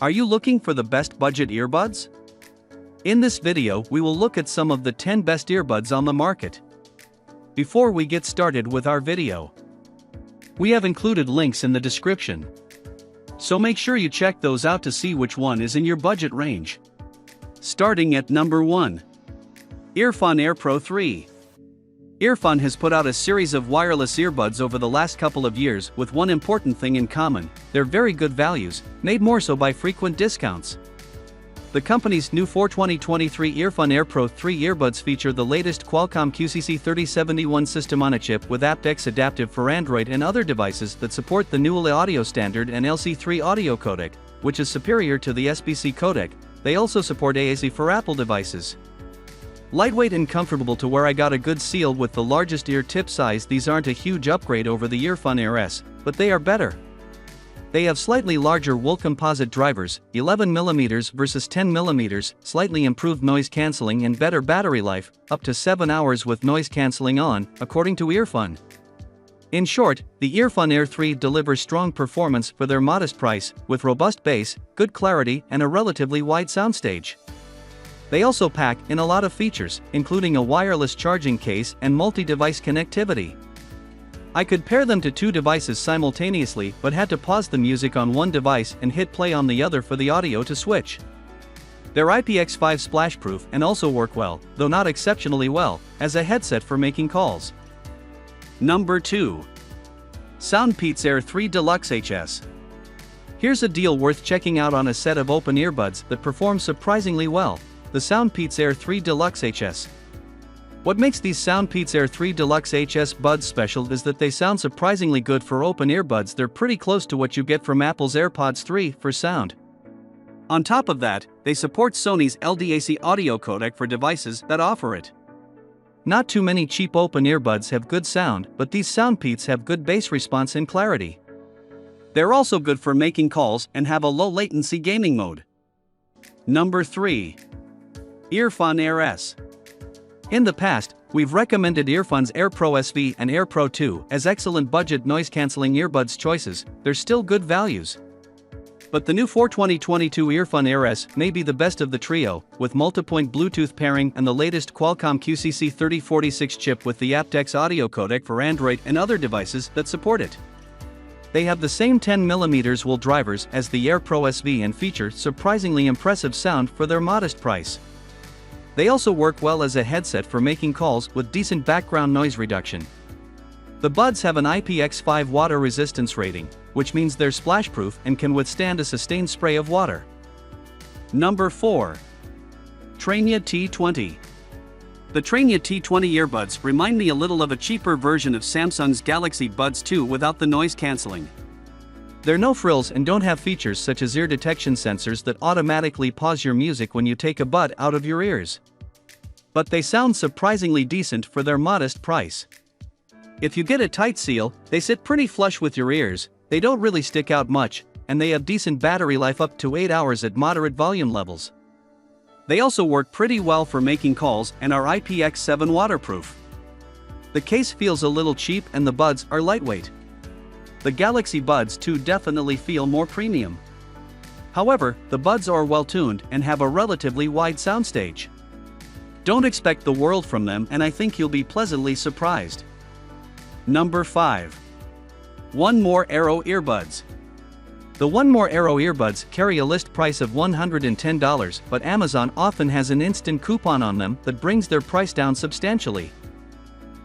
Are you looking for the best budget earbuds? In this video, we will look at some of the 10 best earbuds on the market. Before we get started with our video, we have included links in the description, so make sure you check those out to see which one is in your budget range. Starting at number 1. Earfun AirPro 3. Earfun has put out a series of wireless earbuds over the last couple of years with one important thing in common: they're very good values, made more so by frequent discounts. The company's new 2023 Earfun AirPro 3 earbuds feature the latest Qualcomm QCC3071 system on a chip with aptX adaptive for Android and other devices that support the new ULE audio standard and LC3 audio codec, which is superior to the SBC codec. They also support AAC for Apple devices. Lightweight and comfortable to wear. I got a good seal with the largest ear tip size. These aren't a huge upgrade over the Earfun Air S, but they are better. They have slightly larger wool composite drivers, 11mm versus 10mm, slightly improved noise cancelling and better battery life, up to 7 hours with noise cancelling on, according to Earfun. In short, the Earfun Air 3 delivers strong performance for their modest price, with robust bass, good clarity and a relatively wide soundstage. They also pack in a lot of features, including a wireless charging case and multi-device connectivity. I could pair them to 2 devices simultaneously but had to pause the music on one device and hit play on the other for the audio to switch. They're IPX5 splashproof and also work well, though not exceptionally well, as a headset for making calls. Number 2. Soundpeats Air 3 Deluxe HS. Here's a deal worth checking out on a set of open earbuds that perform surprisingly well: the Soundpeats Air 3 Deluxe HS. What makes these Soundpeats Air 3 Deluxe HS buds special is that they sound surprisingly good for open earbuds. They're pretty close to what you get from Apple's AirPods 3 for sound. On top of that, they support Sony's LDAC audio codec for devices that offer it. Not too many cheap open earbuds have good sound, but these Soundpeats have good bass response and clarity. They're also good for making calls and have a low latency gaming mode. Number 3. Earfun Air S. In the past, we've recommended Earfun's AirPro SV and AirPro 2 as excellent budget noise-canceling earbuds choices. They're still good values. But the new 2022 Earfun Air S may be the best of the trio, with multi-point Bluetooth pairing and the latest Qualcomm QCC3046 chip with the aptX audio codec for Android and other devices that support it. They have the same 10mm wool drivers as the AirPro SV and feature surprisingly impressive sound for their modest price. They also work well as a headset for making calls with decent background noise reduction. The buds have an IPX5 water resistance rating, which means they're splashproof and can withstand a sustained spray of water. Number 4. Trainia T20. The Trainia T20 earbuds remind me a little of a cheaper version of Samsung's Galaxy Buds 2 without the noise cancelling. They're no frills and don't have features such as ear detection sensors that automatically pause your music when you take a bud out of your ears. But they sound surprisingly decent for their modest price. If you get a tight seal, they sit pretty flush with your ears, they don't really stick out much, and they have decent battery life up to 8 hours at moderate volume levels. They also work pretty well for making calls and are IPX7 waterproof. The case feels a little cheap and the buds are lightweight. The Galaxy Buds 2 definitely feel more premium. However, the buds are well tuned and have a relatively wide soundstage. Don't expect the world from them, and I think you'll be pleasantly surprised. Number 5. One More Aero Earbuds. The One More Aero earbuds carry a list price of $110, but Amazon often has an instant coupon on them that brings their price down substantially.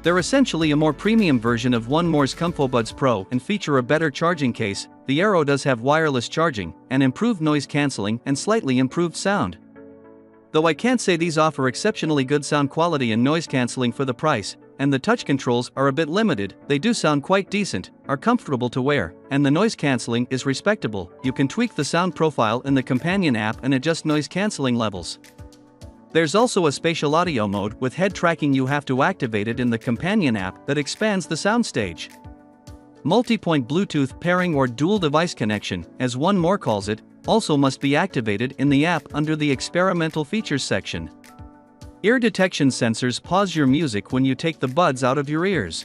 They're essentially a more premium version of One More's ComfoBuds Pro and feature a better charging case. The Aero does have wireless charging, and improved noise cancelling and slightly improved sound. Though I can't say these offer exceptionally good sound quality and noise cancelling for the price, and the touch controls are a bit limited, they do sound quite decent, are comfortable to wear, and the noise cancelling is respectable. You can tweak the sound profile in the companion app and adjust noise cancelling levels. There's also a spatial audio mode with head tracking. You have to activate it in the companion app that expands the soundstage. Multi-point Bluetooth pairing or dual device connection, as One More calls it, also must be activated in the app under the experimental features section. Ear detection sensors pause your music when you take the buds out of your ears.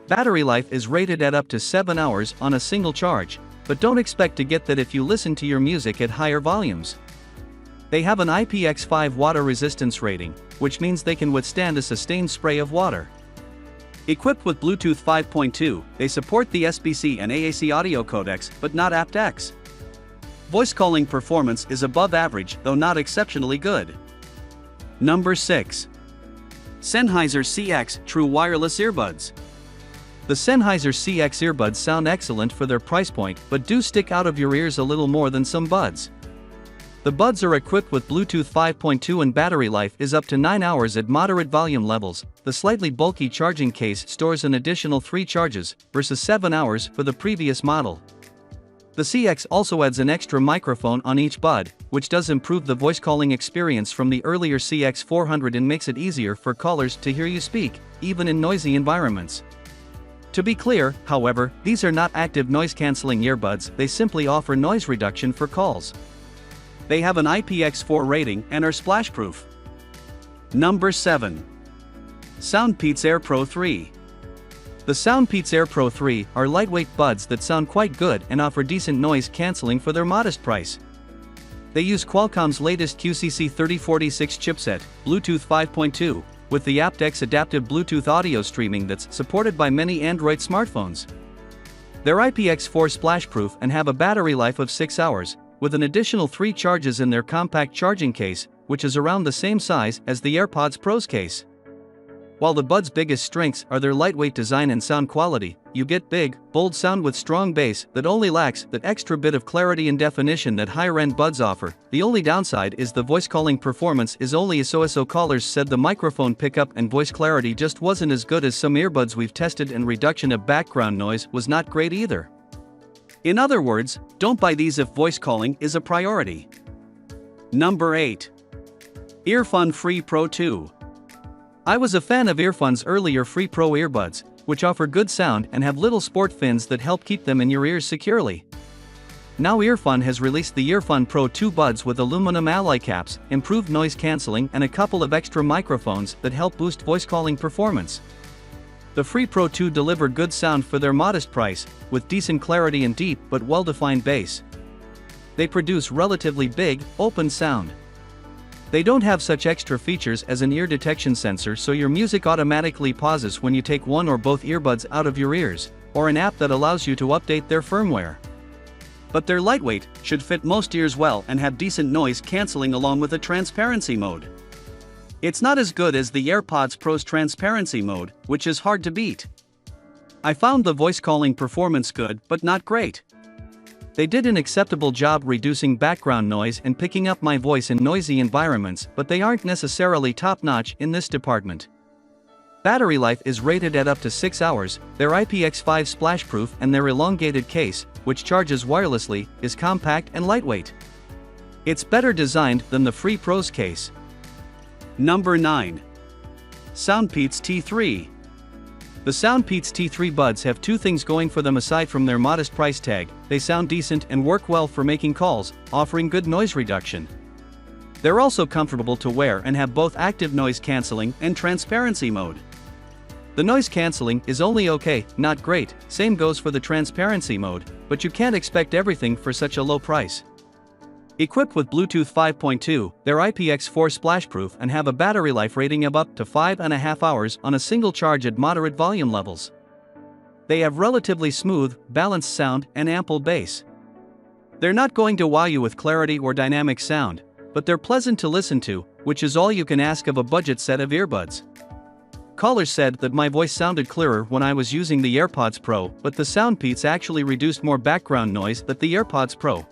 Battery life is rated at up to 7 hours on a single charge, but don't expect to get that if you listen to your music at higher volumes. They have an IPX5 water resistance rating, which means they can withstand a sustained spray of water. Equipped with Bluetooth 5.2, they support the SBC and AAC audio codecs, but not aptX. Voice calling performance is above average, though not exceptionally good. Number 6. Sennheiser CX True Wireless Earbuds. The Sennheiser CX earbuds sound excellent for their price point, but do stick out of your ears a little more than some buds. The buds are equipped with Bluetooth 5.2 and battery life is up to 9 hours at moderate volume levels. The slightly bulky charging case stores an additional 3 charges, versus 7 hours for the previous model. The CX also adds an extra microphone on each bud, which does improve the voice calling experience from the earlier CX400 and makes it easier for callers to hear you speak, even in noisy environments. To be clear, however, these are not active noise-canceling earbuds, they simply offer noise reduction for calls. They have an IPX4 rating and are splash-proof. Number 7. Soundpeats Air Pro 3. The Soundpeats Air Pro 3 are lightweight buds that sound quite good and offer decent noise cancelling for their modest price. They use Qualcomm's latest QCC3046 chipset, Bluetooth 5.2, with the aptX adaptive Bluetooth audio streaming that's supported by many Android smartphones. They're IPX4 splash-proof and have a battery life of 6 hours, with an additional 3 charges in their compact charging case, which is around the same size as the AirPods Pro's case. While the Buds' biggest strengths are their lightweight design and sound quality, you get big, bold sound with strong bass that only lacks that extra bit of clarity and definition that higher-end Buds offer. The only downside is the voice calling performance is only so. Callers said the microphone pickup and voice clarity just wasn't as good as some earbuds we've tested, and reduction of background noise was not great either. In other words, don't buy these if voice calling is a priority. Number 8. Earfun Free Pro 2. I was a fan of Earfun's earlier Free Pro earbuds, which offer good sound and have little sport fins that help keep them in your ears securely. Now Earfun has released the Earfun Pro 2 buds with aluminum alloy caps, improved noise cancelling, and a couple of extra microphones that help boost voice calling performance. The Free Pro 2 deliver good sound for their modest price, with decent clarity and deep but well-defined bass. They produce relatively big, open sound. They don't have such extra features as an ear detection sensor, so your music automatically pauses when you take one or both earbuds out of your ears, or an app that allows you to update their firmware. But they're lightweight, should fit most ears well, and have decent noise cancelling along with a transparency mode. It's not as good as the AirPods Pro's transparency mode, which is hard to beat. I found the voice calling performance good but not great. They did an acceptable job reducing background noise and picking up my voice in noisy environments, but they aren't necessarily top-notch in this department. Battery life is rated at up to 6 hours, their IPX5 splash-proof and their elongated case, which charges wirelessly, is compact and lightweight. It's better designed than the Free Pro's case. Number 9. Soundpeats T3. The Soundpeats T3 buds have 2 things going for them aside from their modest price tag: they sound decent and work well for making calls, offering good noise reduction. They're also comfortable to wear and have both active noise cancelling and transparency mode. The noise cancelling is only okay, not great, same goes for the transparency mode, but you can't expect everything for such a low price. Equipped with Bluetooth 5.2, they're IPX4 splash-proof and have a battery life rating of up to 5.5 hours on a single charge at moderate volume levels. They have relatively smooth, balanced sound and ample bass. They're not going to wow you with clarity or dynamic sound, but they're pleasant to listen to, which is all you can ask of a budget set of earbuds. Callers said that my voice sounded clearer when I was using the AirPods Pro, but the Soundpeats actually reduced more background noise than the AirPods Pro.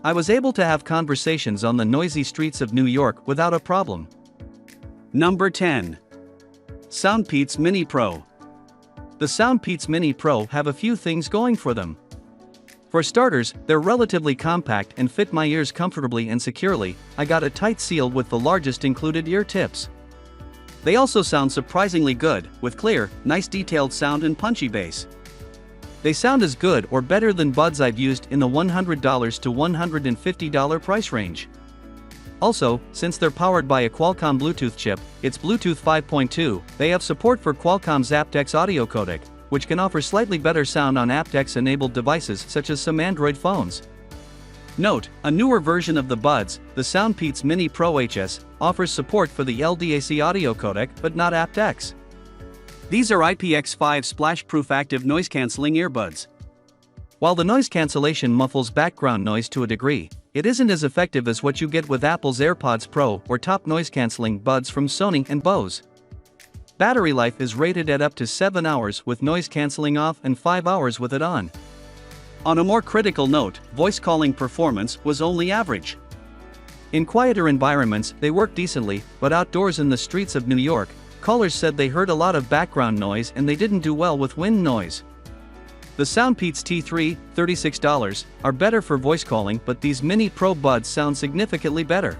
I was able to have conversations on the noisy streets of New York without a problem. Number 10. Soundpeats Mini Pro. The Soundpeats Mini Pro have a few things going for them. For starters, they're relatively compact and fit my ears comfortably and securely. I got a tight seal with the largest included ear tips. They also sound surprisingly good, with clear, nice detailed sound and punchy bass. They sound as good or better than buds I've used in the $100 to $150 price range. Also, since they're powered by a Qualcomm Bluetooth chip, it's Bluetooth 5.2, they have support for Qualcomm's aptX audio codec, which can offer slightly better sound on aptX-enabled devices such as some Android phones. Note, a newer version of the Buds, the SoundPeats Mini Pro HS, offers support for the LDAC audio codec but not aptX. These are IPX5 splash-proof active noise-canceling earbuds. While the noise cancellation muffles background noise to a degree, it isn't as effective as what you get with Apple's AirPods Pro or top noise-canceling buds from Sony and Bose. Battery life is rated at up to 7 hours with noise cancelling off and 5 hours with it on. On a more critical note, voice calling performance was only average. In quieter environments, they work decently, but outdoors in the streets of New York, callers said they heard a lot of background noise and they didn't do well with wind noise. The SoundPeats T3, $36, are better for voice calling, but these Mini Pro buds sound significantly better.